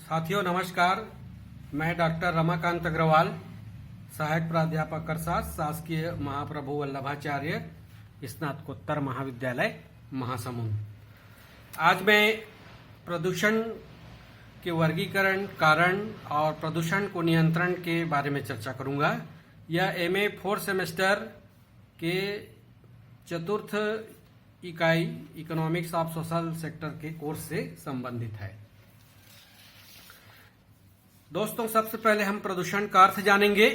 साथियों नमस्कार। मैं डॉक्टर रमाकांत अग्रवाल, सहायक प्राध्यापक अर्थशास्त्र, शासकीय महाप्रभु वल्लभाचार्य स्नातकोत्तर महाविद्यालय महासमुंद। आज मैं प्रदूषण के वर्गीकरण, कारण और प्रदूषण को नियंत्रण के बारे में चर्चा करूंगा। यह एमए 4 सेमेस्टर के चतुर्थ इकाई इकोनॉमिक्स ऑफ सोशल सेक्टर के कोर्स से संबंधित है। दोस्तों, सबसे पहले हम प्रदूषण का अर्थ जानेंगे।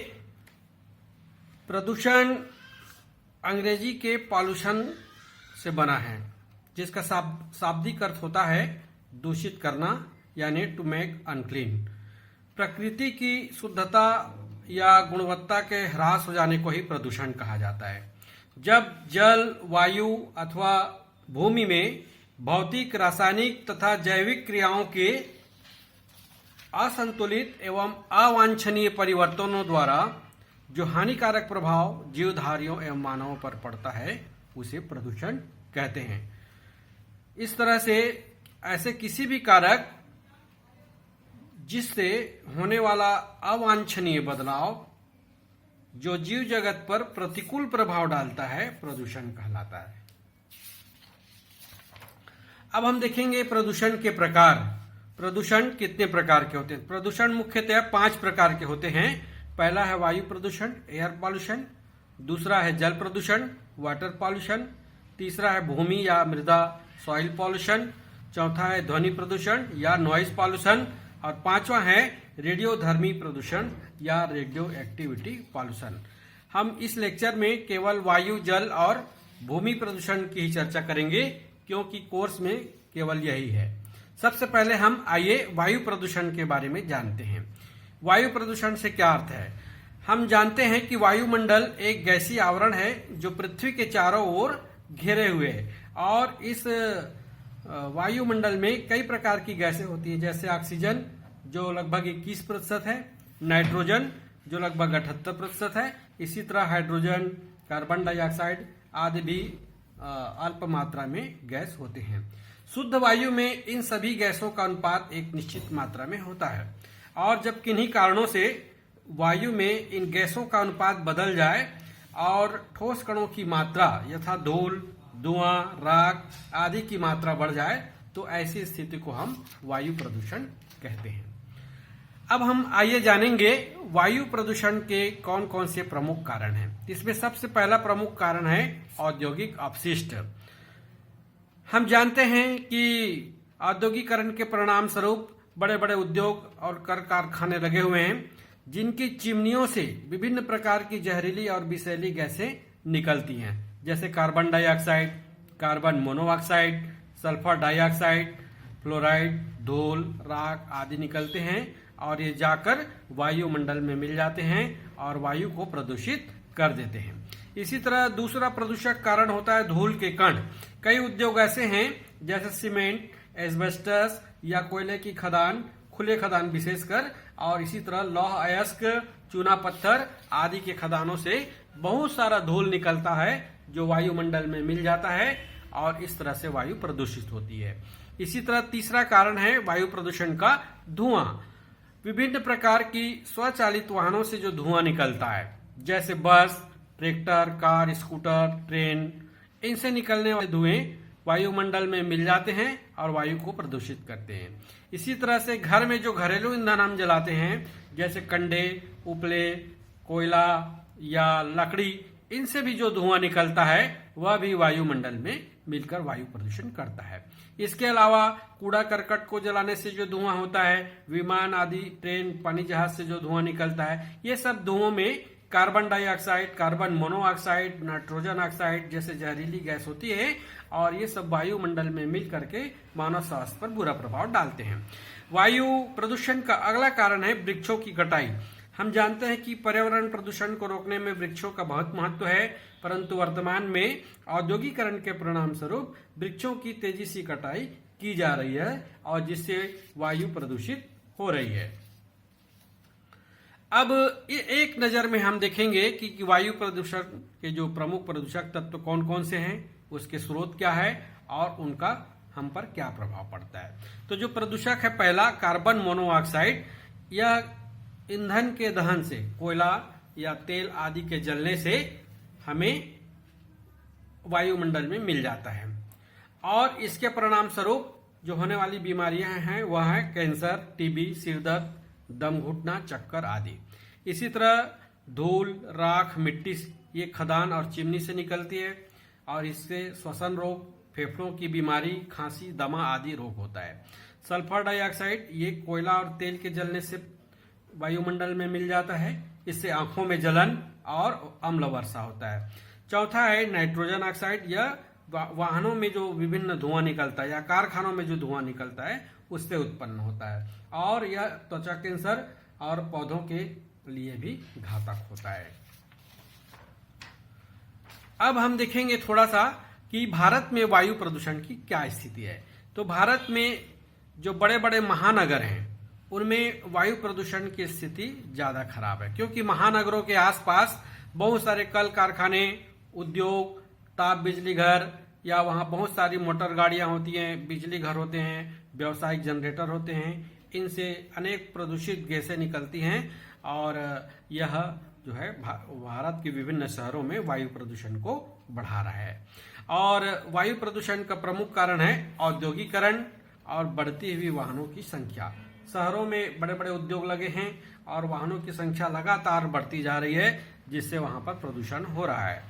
प्रदूषण अंग्रेजी के पॉल्यूशन से बना है, जिसका शाब्दिक अर्थ होता है दूषित करना, यानी टू मेक अनक्लीन। प्रकृति की शुद्धता या गुणवत्ता के ह्रास हो जाने को ही प्रदूषण कहा जाता है। जब जल, वायु अथवा भूमि में भौतिक, रासायनिक तथा जैविक क्रियाओं के असंतुलित एवं अवांछनीय परिवर्तनों द्वारा जो हानिकारक प्रभाव जीवधारियों एवं मानवों पर पड़ता है, उसे प्रदूषण कहते हैं। इस तरह से ऐसे किसी भी कारक जिससे होने वाला अवांछनीय बदलाव जो जीव जगत पर प्रतिकूल प्रभाव डालता है, प्रदूषण कहलाता है। अब हम देखेंगे प्रदूषण के प्रकार। प्रदूषण कितने प्रकार के होते हैं? प्रदूषण मुख्यतः 5 प्रकार के होते हैं। पहला है वायु प्रदूषण, एयर पॉल्यूशन। दूसरा है जल प्रदूषण, वाटर पॉल्यूशन। तीसरा है भूमि या मृदा, सॉइल पॉल्यूशन। चौथा है ध्वनि प्रदूषण या नॉइज पॉल्यूशन। और पांचवा है रेडियोधर्मी प्रदूषण या रेडियो एक्टिविटी पॉल्यूशन। हम इस लेक्चर में केवल वायु, जल और भूमि प्रदूषण की ही चर्चा करेंगे, क्योंकि कोर्स में केवल यही है। सबसे पहले हम आइए वायु प्रदूषण के बारे में जानते हैं। वायु प्रदूषण से क्या अर्थ है? हम जानते हैं कि वायुमंडल एक गैसीय आवरण है जो पृथ्वी के चारों ओर घेरे हुए है, और इस वायुमंडल में कई प्रकार की गैसें होती है, जैसे ऑक्सीजन जो लगभग 21% है, नाइट्रोजन जो लगभग 78% है, इसी तरह हाइड्रोजन, कार्बन डाइऑक्साइड आदि भी अल्प मात्रा में गैस होते हैं। शुद्ध वायु में इन सभी गैसों का अनुपात एक निश्चित मात्रा में होता है, और जब किन्हीं कारणों से वायु में इन गैसों का अनुपात बदल जाए और ठोस कणों की मात्रा यथा धूल, धुआं, राख आदि की मात्रा बढ़ जाए, तो ऐसी स्थिति को हम वायु प्रदूषण कहते हैं। अब हम आइए जानेंगे वायु प्रदूषण के कौन कौन से प्रमुख कारण हैं। इसमें सबसे पहला प्रमुख कारण है औद्योगिक अपशिष्ट। हम जानते हैं कि औद्योगिकरण के परिणाम स्वरूप बड़े बड़े उद्योग और कारखाने लगे हुए हैं, जिनकी चिमनियों से विभिन्न प्रकार की जहरीली और विषैली गैसें निकलती हैं, जैसे carbon dioxide, carbon monoxide, sulphur dioxide, fluoride, धूल, राख आदि निकलते हैं, और ये जाकर वायुमंडल में मिल जाते हैं और वायु को प्रदूषित कर देते हैं। इसी तरह दूसरा प्रदूषक कारण होता है धूल के कण। कई उद्योग ऐसे हैं जैसे सीमेंट, एस्बेस्टस या कोयले की खदान, खुले खदान विशेषकर, और इसी तरह लौह अयस्क, चूना पत्थर आदि के खदानों से बहुत सारा धूल निकलता है जो वायुमंडल में मिल जाता है, और इस तरह से वायु प्रदूषित होती है। इसी तरह तीसरा कारण है वायु प्रदूषण का धुआं। विभिन्न प्रकार की स्वचालित वाहनों से जो धुआं निकलता है, जैसे बस, ट्रैक्टर, कार, स्कूटर, ट्रेन, इनसे निकलने वाले धुएं वायुमंडल में मिल जाते हैं और वायु को प्रदूषित करते हैं। इसी तरह से घर में जो घरेलू ईंधन हम जलाते हैं, जैसे कंडे, उपले, कोयला या लकड़ी, इनसे भी जो धुआं निकलता है वह भी वायुमंडल में मिलकर वायु प्रदूषण करता है। इसके अलावा कूड़ा करकट को जलाने से जो धुआं होता है, विमान आदि, ट्रेन, पानी जहाज से जो धुआं निकलता है, ये सब धुओं में carbon dioxide, carbon monoxide, nitrogen oxide जैसे जहरीली गैस होती है, और ये सब वायुमंडल में मिल करके मानव स्वास्थ्य पर बुरा प्रभाव डालते हैं। वायु प्रदूषण का अगला कारण है वृक्षों की कटाई। हम जानते हैं कि पर्यावरण प्रदूषण को रोकने में वृक्षों का बहुत महत्व है, परंतु वर्तमान में औद्योगिकरण के परिणाम स्वरूप वृक्षों की तेजी से कटाई की जा रही है, और जिससे वायु प्रदूषित हो रही है। अब एक नजर में हम देखेंगे कि वायु प्रदूषण के जो प्रमुख प्रदूषक तत्व कौन कौन से हैं, उसके स्रोत क्या है और उनका हम पर क्या प्रभाव पड़ता है। तो जो प्रदूषक है पहला कार्बन मोनोऑक्साइड, यह ईंधन के दहन से, कोयला या तेल आदि के जलने से हमें वायुमंडल में मिल जाता है और इसके परिणाम स्वरूप जो होने वाली बीमारियां हैं वह है कैंसर, टीबी, सिरदर्द, दम घुटना, चक्कर आदि। इसी तरह धूल, राख, मिट्टी ये खदान और चिमनी से निकलती है और इससे श्वसन रोग, फेफड़ों की बीमारी, खांसी, दमा आदि रोग होता है। सल्फर डाइऑक्साइड ये कोयला और तेल के जलने से वायुमंडल में मिल जाता है, इससे आंखों में जलन और अम्ल वर्षा होता है। चौथा है नाइट्रोजन ऑक्साइड, यह वाहनों में जो विभिन्न धुआं निकलता है या कारखानों में जो धुआं निकलता है उससे उत्पन्न होता है और यह त्वचा कैंसर और पौधों के लिए भी घातक होता है। अब हम देखेंगे थोड़ा सा कि भारत में वायु प्रदूषण की क्या स्थिति है। तो भारत में जो बड़े बड़े महानगर हैं उनमें वायु प्रदूषण की स्थिति ज्यादा खराब है, क्योंकि महानगरों के आसपास बहुत सारे कल कारखाने, उद्योग, ताप बिजली घर या वहां बहुत सारी मोटर गाड़ियां होती हैं, बिजली घर होते हैं, व्यावसायिक जनरेटर होते हैं। इनसे अनेक प्रदूषित गैसें निकलती हैं और यह जो है भारत के विभिन्न शहरों में वायु प्रदूषण को बढ़ा रहा है। और वायु प्रदूषण का प्रमुख कारण है औद्योगिकरण और बढ़ती हुई वाहनों की संख्या। शहरों में बड़े बड़े उद्योग लगे हैं और वाहनों की संख्या लगातार बढ़ती जा रही है, जिससे वहां पर प्रदूषण हो रहा है।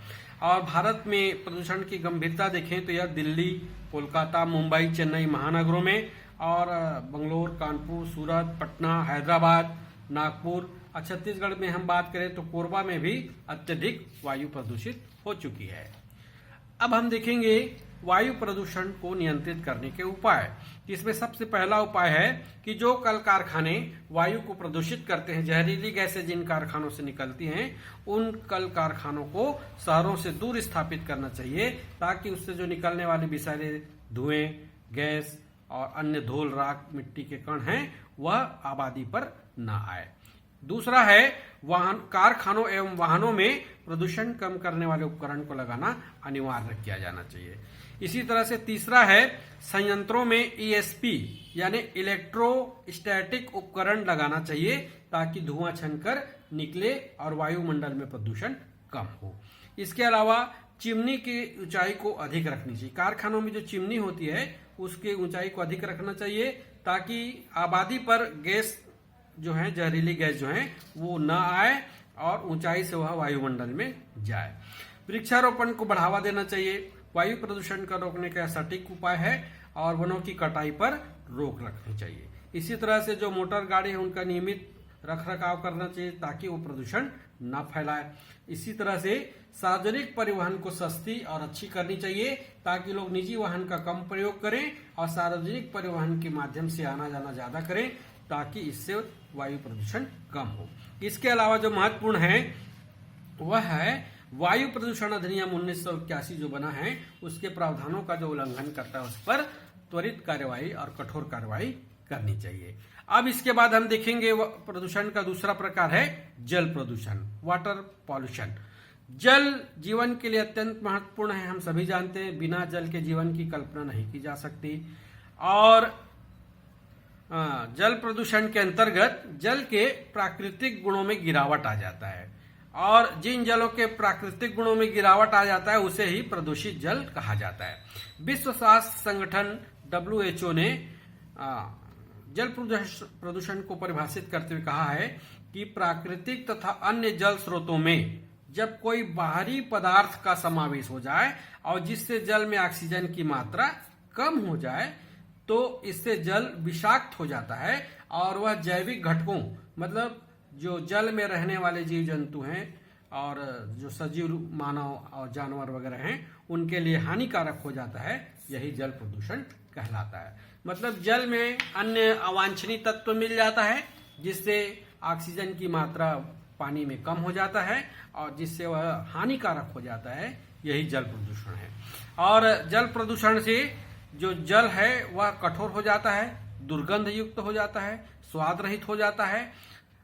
और भारत में प्रदूषण की गंभीरता देखें तो यह दिल्ली, कोलकाता, मुंबई, चेन्नई महानगरों में और बंगलोर, कानपुर, सूरत, पटना, हैदराबाद, नागपुर और छत्तीसगढ़ में हम बात करें तो कोरबा में भी अत्यधिक वायु प्रदूषित हो चुकी है। अब हम देखेंगे वायु प्रदूषण को नियंत्रित करने के उपाय। इसमें सबसे पहला उपाय है कि जो कल कारखाने वायु को प्रदूषित करते हैं, जहरीली गैसें जिन कारखानों से निकलती हैं, उन कल कारखानों को शहरों से दूर स्थापित करना चाहिए, ताकि उससे जो निकलने वाले विषैले धुएं, गैस और अन्य धूल, राख, मिट्टी के कण हैं वह आबादी पर न आए। दूसरा है कारखानों एवं वाहनों में प्रदूषण कम करने वाले उपकरण को लगाना अनिवार्य किया जाना चाहिए। इसी तरह से तीसरा है संयंत्रों में ESP यानी इलेक्ट्रोस्टैटिक उपकरण लगाना चाहिए, ताकि धुआं छनकर निकले और वायुमंडल में प्रदूषण कम हो। इसके अलावा चिमनी की ऊंचाई को अधिक रखनी चाहिए। कारखानों में जो चिमनी होती है उसकी ऊंचाई को अधिक रखना चाहिए, ताकि आबादी पर गैस जो है, जहरीली गैस जो है वो न आए और ऊंचाई से वह वायुमंडल में जाए। वृक्षारोपण को बढ़ावा देना चाहिए। वायु प्रदूषण का रोकने का सटीक उपाय है और वनों की कटाई पर रोक रखनी चाहिए। इसी तरह से जो मोटर गाड़ी है उनका नियमित रख रखाव करना चाहिए, ताकि वो प्रदूषण न फैलाए। इसी तरह से सार्वजनिक परिवहन को सस्ती और अच्छी करनी चाहिए, ताकि लोग निजी वाहन का कम प्रयोग करें और सार्वजनिक परिवहन के माध्यम से आना जाना ज्यादा करें, ताकि इससे वायु प्रदूषण कम हो। इसके अलावा जो महत्वपूर्ण है वह है वायु प्रदूषण अधिनियम 1981 जो बना है, उसके प्रावधानों का जो उल्लंघन करता है उस पर त्वरित कार्यवाही और कठोर कार्यवाही करनी चाहिए। अब इसके बाद हम देखेंगे प्रदूषण का दूसरा प्रकार है जल प्रदूषण, वाटर पॉल्यूशन। जल जीवन के लिए अत्यंत महत्वपूर्ण है, हम सभी जानते हैं। बिना जल के जीवन की कल्पना नहीं की जा सकती। और जल प्रदूषण के अंतर्गत जल के प्राकृतिक गुणों में गिरावट आ जाता है, और जिन जलों के प्राकृतिक गुणों में गिरावट आ जाता है उसे ही प्रदूषित जल कहा जाता है। विश्व स्वास्थ्य संगठन WHO ने जल प्रदूषण को परिभाषित करते हुए कहा है कि प्राकृतिक तथा अन्य जल स्रोतों में जब कोई बाहरी पदार्थ का समावेश हो जाए और जिससे जल में ऑक्सीजन की मात्रा कम हो जाए, तो इससे जल विषाक्त हो जाता है और वह जैविक घटकों, मतलब जो जल में रहने वाले जीव जंतु हैं और जो सजीव मानव और जानवर वगैरह हैं, उनके लिए हानिकारक हो जाता है। यही जल प्रदूषण कहलाता है। मतलब जल में अन्य अवांछनीय तत्व मिल जाता है, जिससे ऑक्सीजन की मात्रा पानी में कम हो जाता है और जिससे वह हानिकारक हो जाता है। यही जल प्रदूषण है। और जल प्रदूषण से जो जल है वह कठोर हो जाता है, दुर्गंध युक्त हो जाता है, स्वाद रहित हो जाता है,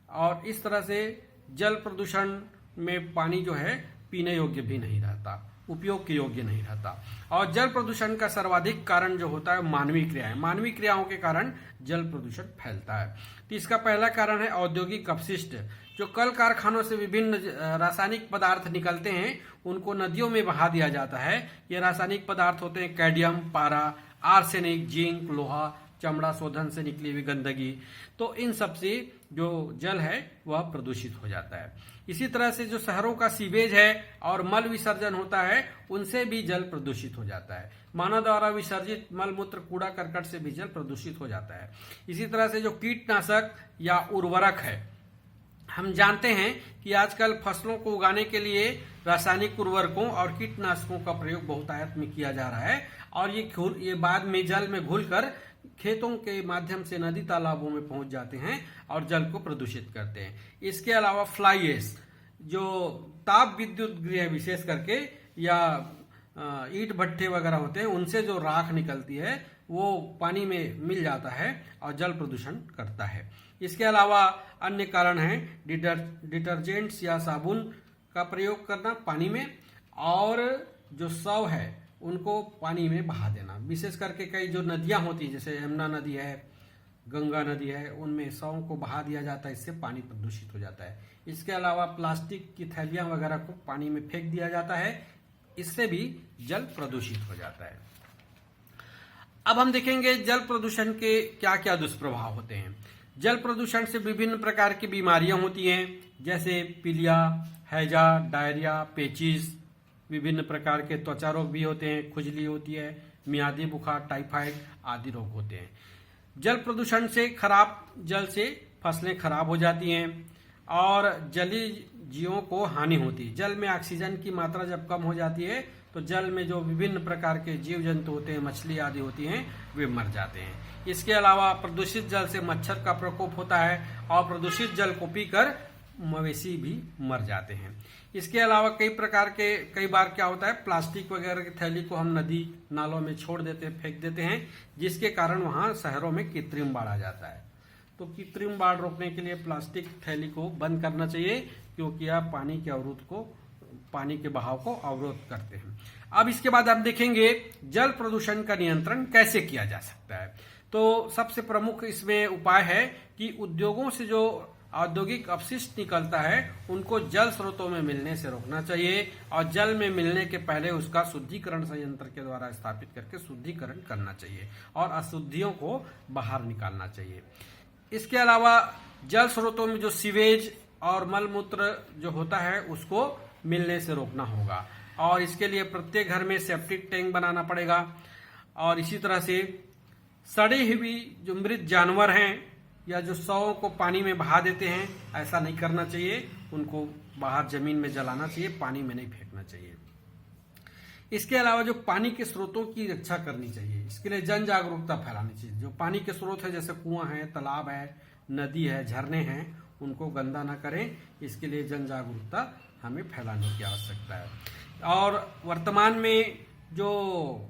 और इस तरह से जल प्रदूषण में पानी जो है पीने योग्य भी नहीं रहता। उपयोग के योग्य नहीं रहता। और जल प्रदूषण का सर्वाधिक कारण जो होता है मानवीय क्रियाएं, मानवीय क्रियाओं के कारण जल प्रदूषण फैलता है। तो इसका पहला कारण है औद्योगिक अपशिष्ट। जो कल कारखानों से विभिन्न रासायनिक पदार्थ निकलते हैं उनको नदियों में बहा दिया जाता है। ये रासायनिक पदार्थ होते हैं कैडमियम, पारा, आर्सेनिक, जिंक, लोहा, चमड़ा शोधन से निकली हुई गंदगी। तो इन सब से जो जल है वह प्रदूषित हो जाता है। इसी तरह से जो शहरों का सीवेज है और मल विसर्जन होता है उनसे भी जल प्रदूषित हो जाता है। मानव द्वारा विसर्जित मल मूत्र कूड़ा करकट से भी जल प्रदूषित हो जाता है। इसी तरह से जो कीटनाशक या उर्वरक है, हम जानते हैं कि आजकल फसलों को उगाने के लिए रासायनिक उर्वरकों और कीटनाशकों का प्रयोग बहुतायत में किया जा रहा है और ये बाद में जल में घुलकर खेतों के माध्यम से नदी तालाबों में पहुंच जाते हैं और जल को प्रदूषित करते हैं। इसके अलावा फ्लाई ऐश, जो ताप विद्युत गृह विशेष करके या ईंट भट्ठे वगैरह होते हैं उनसे जो राख निकलती है वो पानी में मिल जाता है और जल प्रदूषण करता है। इसके अलावा अन्य कारण हैं डिटर्जेंट्स या साबुन का प्रयोग करना पानी में, और जो शव है उनको पानी में बहा देना। विशेष करके कई जो नदियां होती हैं जैसे यमुना नदी है, गंगा नदी है, उनमें शवों को बहा दिया जाता है, इससे पानी प्रदूषित हो जाता है। इसके अलावा प्लास्टिक की थैलियां वगैरह को पानी में फेंक दिया जाता है, इससे भी जल प्रदूषित हो जाता है। अब हम देखेंगे जल प्रदूषण के क्या क्या दुष्प्रभाव होते हैं। जल प्रदूषण से विभिन्न प्रकार की बीमारियां होती हैं जैसे पीलिया, हैजा, डायरिया, पेचिस, विभिन्न प्रकार के त्वचा रोग भी होते हैं, खुजली होती है, मियादी बुखार, टाइफाइड आदि रोग होते हैं। जल प्रदूषण से खराब जल से फसलें खराब हो जाती हैं और जलीय जीवों को हानि होती है। जल में ऑक्सीजन की मात्रा जब कम हो जाती है तो जल में जो विभिन्न प्रकार के जीव जंतु होते हैं, मछली आदि होती हैं, वे मर जाते हैं। इसके अलावा प्रदूषित जल से मच्छर का प्रकोप होता है और प्रदूषित जल को पीकर मवेशी भी मर जाते हैं। इसके अलावा कई बार क्या होता है, प्लास्टिक वगैरह की थैली को हम नदी नालों में छोड़ देते हैं, फेंक देते हैं, जिसके कारण वहां शहरों में कृत्रिम बाढ़ आ जाता है। तो कृत्रिम बाढ़ रोकने के लिए प्लास्टिक थैली को बंद करना चाहिए क्योंकि यह पानी के बहाव को अवरोध करते हैं। अब इसके बाद आप देखेंगे जल प्रदूषण का नियंत्रण कैसे किया जा सकता है। तो सबसे प्रमुख इसमें उपाय है कि उद्योगों से जो औद्योगिक अपशिष्ट निकलता है उनको जल स्रोतों में मिलने से रोकना चाहिए और जल में मिलने के पहले उसका शुद्धिकरण संयंत्र के द्वारा स्थापित करके शुद्धिकरण करना चाहिए और अशुद्धियों को बाहर निकालना चाहिए। इसके अलावा जल स्रोतों में जो सीवेज और मलमूत्र जो होता है उसको मिलने से रोकना होगा और इसके लिए प्रत्येक घर में सेप्टिक टैंक बनाना पड़ेगा। और इसी तरह से सड़ी हुई जो मृत जानवर हैं या जो शवों को पानी में बहा देते हैं, ऐसा नहीं करना चाहिए, उनको बाहर जमीन में जलाना चाहिए, पानी में नहीं फेंकना चाहिए। इसके अलावा जो पानी के स्रोतों की रक्षा करनी चाहिए, इसके लिए जन जागरूकता फैलानी चाहिए। जो पानी के स्रोत है जैसे कुआं है, तालाब है, नदी है, झरने हैं, उनको गंदा ना करें, इसके लिए जन जागरूकता हमें फैलाने की आवश्यकता है। और वर्तमान में जो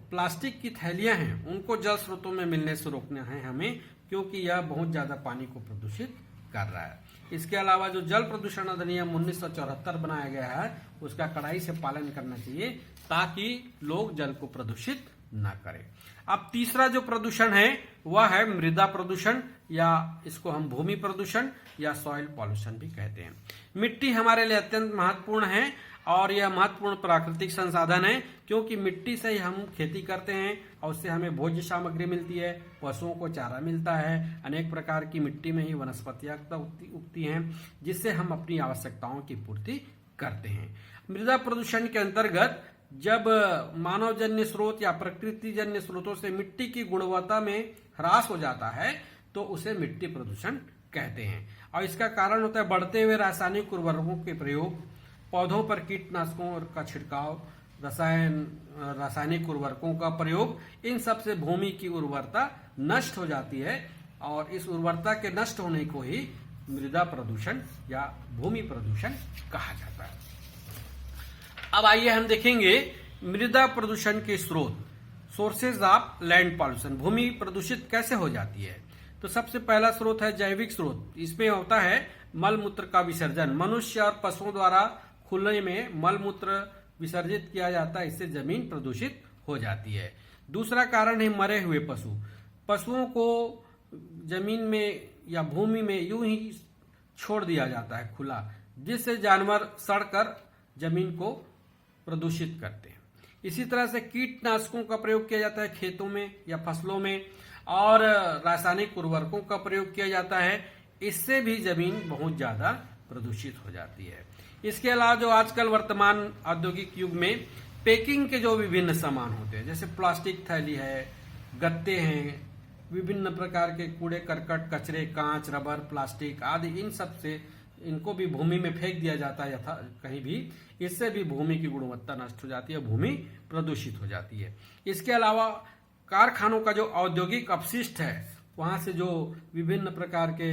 प्लास्टिक की थैलियां हैं उनको जल स्रोतों में मिलने से रोकना है हमें, क्योंकि यह बहुत ज्यादा पानी को प्रदूषित कर रहा है। इसके अलावा जो जल प्रदूषण अधिनियम 1974 बनाया गया है उसका कड़ाई से पालन करना चाहिए ताकि लोग जल को प्रदूषित ना करें। अब तीसरा जो प्रदूषण है वह है मृदा प्रदूषण, या इसको हम भूमि प्रदूषण या सॉइल पॉल्यूशन भी कहते हैं। मिट्टी हमारे लिए अत्यंत महत्वपूर्ण है और यह महत्वपूर्ण प्राकृतिक संसाधन है क्योंकि मिट्टी से ही हम खेती करते हैं और उससे हमें भोज्य सामग्री मिलती है, पशुओं को चारा मिलता है, अनेक प्रकार की मिट्टी में ही वनस्पतियां उगती हैं जिससे हम अपनी आवश्यकताओं की पूर्ति करते हैं। मृदा प्रदूषण के अंतर्गत जब मानवजन्य स्रोत या प्रकृतिजन्य स्रोतों से मिट्टी की गुणवत्ता में ह्रास हो जाता है तो उसे मिट्टी प्रदूषण कहते हैं और इसका कारण होता है बढ़ते हुए रासायनिक उर्वरकों के प्रयोग, पौधों पर कीटनाशकों का छिड़काव, रासायनिक उर्वरकों का प्रयोग। इन सब से भूमि की उर्वरता नष्ट हो जाती है और इस उर्वरता के नष्ट होने को ही मृदा प्रदूषण या भूमि प्रदूषण कहा जाता है। अब आइए हम देखेंगे मृदा प्रदूषण के स्रोत, सोर्सेज ऑफ लैंड पॉल्यूशन, भूमि प्रदूषित कैसे हो जाती है। तो सबसे पहला स्रोत है जैविक स्रोत। इसमें होता है मल मूत्र का विसर्जन। मनुष्य और पशुओं द्वारा खुले में मल मूत्र विसर्जित किया जाता है, इससे जमीन प्रदूषित हो जाती है। दूसरा कारण है मरे हुए पशु। पशुओं को जमीन में या भूमि में यूं ही छोड़ दिया जाता है खुला, जिससे जानवर सड़कर जमीन को प्रदूषित करते हैं। इसी तरह से कीटनाशकों का प्रयोग किया जाता है खेतों में या फसलों में, और रासायनिक उर्वरकों का प्रयोग किया जाता है, इससे भी जमीन बहुत ज्यादा प्रदूषित हो जाती है। इसके अलावा जो आजकल वर्तमान औद्योगिक युग में पैकिंग के जो विभिन्न सामान होते हैं, जैसे प्लास्टिक थैली है, गत्ते हैं, विभिन्न प्रकार के कूड़े करकट कचरे, कांच, रबर, प्लास्टिक आदि, इन सब से इनको भी भूमि में फेंक दिया जाता है यथा कहीं भी, इससे भी भूमि की गुणवत्ता नष्ट हो जाती है, भूमि प्रदूषित हो जाती है। इसके अलावा कारखानों का जो औद्योगिक अपशिष्ट है, वहां से जो विभिन्न प्रकार के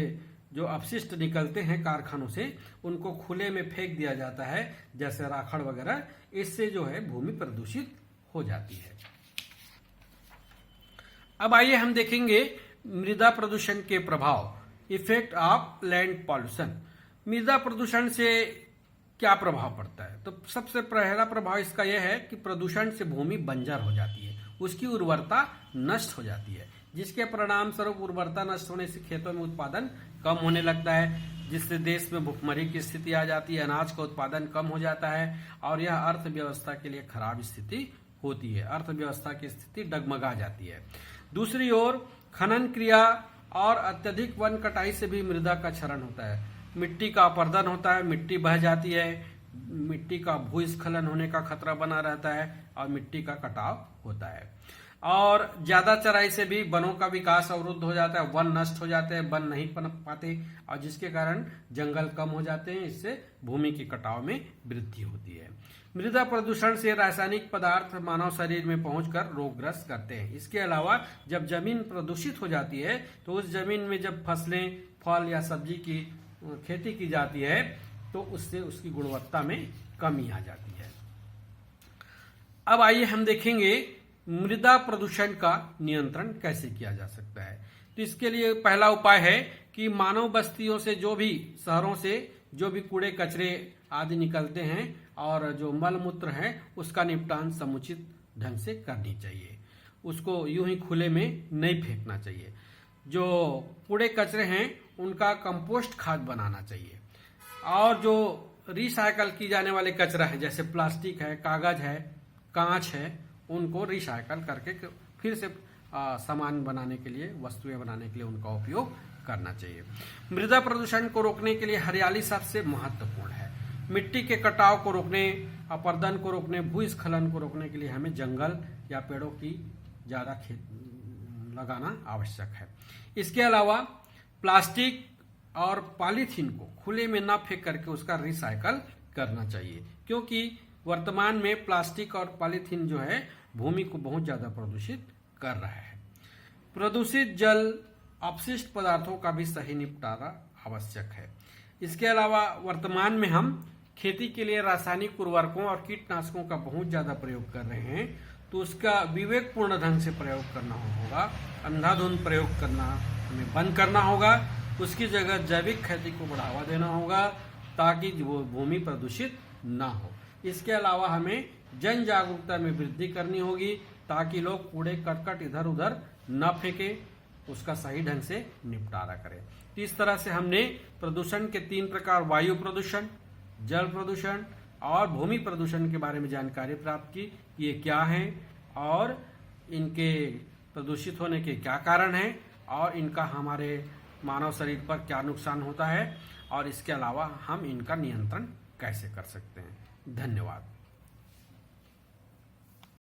जो अपशिष्ट निकलते हैं कारखानों से, उनको खुले में फेंक दिया जाता है, जैसे राखड़ वगैरह, इससे जो है भूमि प्रदूषित हो जाती है। अब आइए हम देखेंगे मृदा प्रदूषण के प्रभाव, इफेक्ट ऑफ लैंड पॉल्यूशन। मृदा प्रदूषण से क्या प्रभाव पड़ता है? तो सबसे पहला प्रभाव इसका यह है कि प्रदूषण से भूमि बंजर हो जाती है, उसकी उर्वरता नष्ट हो जाती है, जिसके परिणाम स्वरूप उर्वरता नष्ट होने से खेतों में उत्पादन कम होने लगता है, जिससे देश में भुखमरी की स्थिति आ जाती है, अनाज का उत्पादन कम हो जाता है, और यह अर्थव्यवस्था के लिए खराब स्थिति होती है, अर्थव्यवस्था की स्थिति डगमगा जाती है। दूसरी ओर खनन क्रिया और अत्यधिक वन कटाई से भी मृदा का क्षरण होता है, मिट्टी का अपरदन होता है, मिट्टी बह जाती है, मिट्टी का भूस्खलन होने का खतरा बना रहता है, और मिट्टी का कटाव होता है। और ज्यादा चराई से भी वनों का विकास अवरुद्ध हो जाता है, वन नष्ट हो जाते हैं, वन नहीं पनप पाते, और जिसके कारण जंगल कम हो जाते हैं, इससे भूमि के कटाव में वृद्धि होती है। मृदा प्रदूषण से रासायनिक पदार्थ मानव शरीर में पहुंचकर रोगग्रस्त करते हैं। इसके अलावा जब जमीन प्रदूषित हो जाती है, तो उस जमीन में जब फसलें, फल या सब्जी की खेती की जाती है, तो उससे उसकी गुणवत्ता में कमी आ जाती है। अब आइए हम देखेंगे मृदा प्रदूषण का नियंत्रण कैसे किया जा सकता है। तो इसके लिए पहला उपाय है कि मानव बस्तियों से, जो भी शहरों से जो भी कूड़े कचरे आदि निकलते हैं और जो मल मूत्र है, उसका निपटान समुचित ढंग से करनी चाहिए, उसको यूं ही खुले में नहीं फेंकना चाहिए। जो कूड़े कचरे हैं उनका कंपोस्ट खाद बनाना चाहिए, और जो रिसाइकल की जाने वाले कचरा है, जैसे प्लास्टिक है, कागज है, कांच है, उनको रिसाइकल करके फिर से सामान बनाने के लिए, वस्तुएं बनाने के लिए उनका उपयोग करना चाहिए। मृदा प्रदूषण को रोकने के लिए हरियाली सबसे महत्वपूर्ण है। मिट्टी के कटाव को रोकने, अपरदन को रोकने, भूस्खलन को रोकने के लिए हमें जंगल या पेड़ों की ज्यादा लगाना आवश्यक है। इसके अलावा प्लास्टिक और पॉलीथीन को खुले में न फेंक करके उसका रिसाइकल करना चाहिए, क्योंकि वर्तमान में प्लास्टिक और पॉलीथीन जो है भूमि को बहुत ज्यादा प्रदूषित कर रहा है। प्रदूषित जल, अपशिष्ट पदार्थों का भी सही निपटारा आवश्यक है। इसके अलावा वर्तमान में हम खेती के लिए रासायनिक उर्वरकों और कीटनाशकों का बहुत ज्यादा प्रयोग कर रहे हैं, तो उसका विवेकपूर्ण ढंग से प्रयोग करना होगा, अंधाधुंध प्रयोग करना हमें बंद करना होगा। उसकी जगह जैविक खेती को बढ़ावा देना होगा, ताकि वो भूमि प्रदूषित ना हो। इसके अलावा हमें जन जागरूकता में वृद्धि करनी होगी, ताकि लोग कूड़े करकट इधर उधर न फेंके, उसका सही ढंग से निपटारा करें। तो इस तरह से हमने प्रदूषण के 3 प्रकार, वायु प्रदूषण, जल प्रदूषण और भूमि प्रदूषण के बारे में जानकारी प्राप्त की, ये क्या हैं और इनके प्रदूषित होने के क्या कारण हैं, और इनका हमारे मानव शरीर पर क्या नुकसान होता है, और इसके अलावा हम इनका नियंत्रण कैसे कर सकते हैं। धन्यवाद।